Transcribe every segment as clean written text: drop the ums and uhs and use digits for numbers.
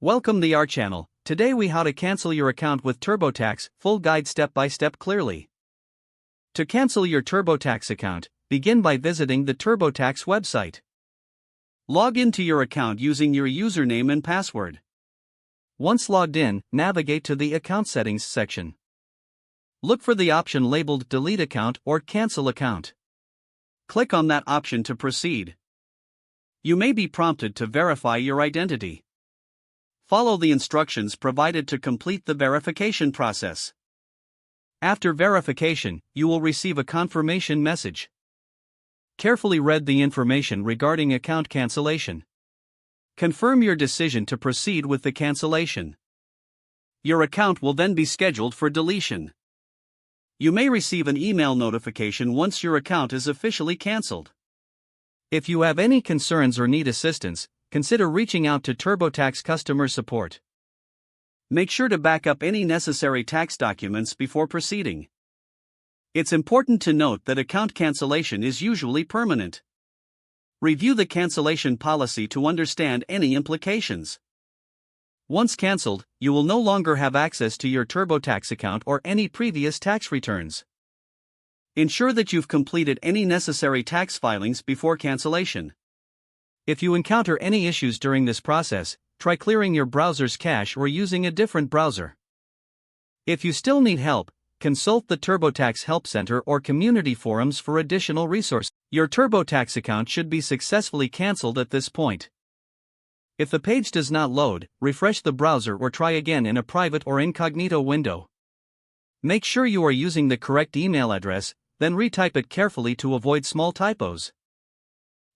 Welcome to our channel. Today we how to cancel your account with TurboTax, full guide step by step clearly. To cancel your TurboTax account, begin by visiting the TurboTax website. Log into your account using your username and password. Once logged in, navigate to the Account Settings section. Look for the option labeled Delete Account or Cancel Account. Click on that option to proceed. You may be prompted to verify your identity. Follow the instructions provided to complete the verification process. After verification, you will receive a confirmation message. Carefully read the information regarding account cancellation. Confirm your decision to proceed with the cancellation. Your account will then be scheduled for deletion. You may receive an email notification once your account is officially canceled. If you have any concerns or need assistance, consider reaching out to TurboTax customer support. Make sure to back up any necessary tax documents before proceeding. It's important to note that account cancellation is usually permanent. Review the cancellation policy to understand any implications. Once canceled, you will no longer have access to your TurboTax account or any previous tax returns. Ensure that you've completed any necessary tax filings before cancellation. If you encounter any issues during this process, try clearing your browser's cache or using a different browser. If you still need help, consult the TurboTax Help Center or community forums for additional resources. Your TurboTax account should be successfully canceled at this point. If the page does not load, refresh the browser or try again in a private or incognito window. Make sure you are using the correct email address, then retype it carefully to avoid small typos.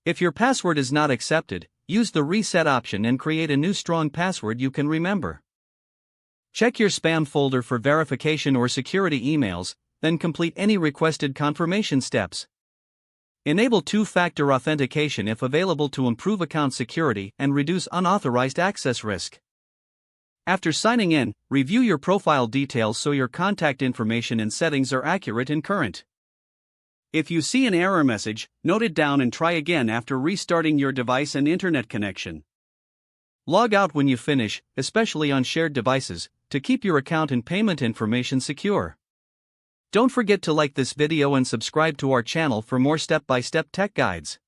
If your password is not accepted, use the reset option and create a new strong password you can remember. Check your spam folder for verification or security emails, then complete any requested confirmation steps. Enable two-factor authentication if available to improve account security and reduce unauthorized access risk. After signing in, review your profile details so your contact information and settings are accurate and current. If you see an error message, note it down and try again after restarting your device and internet connection. Log out when you finish, especially on shared devices, to keep your account and payment information secure. Don't forget to like this video and subscribe to our channel for more step-by-step tech guides.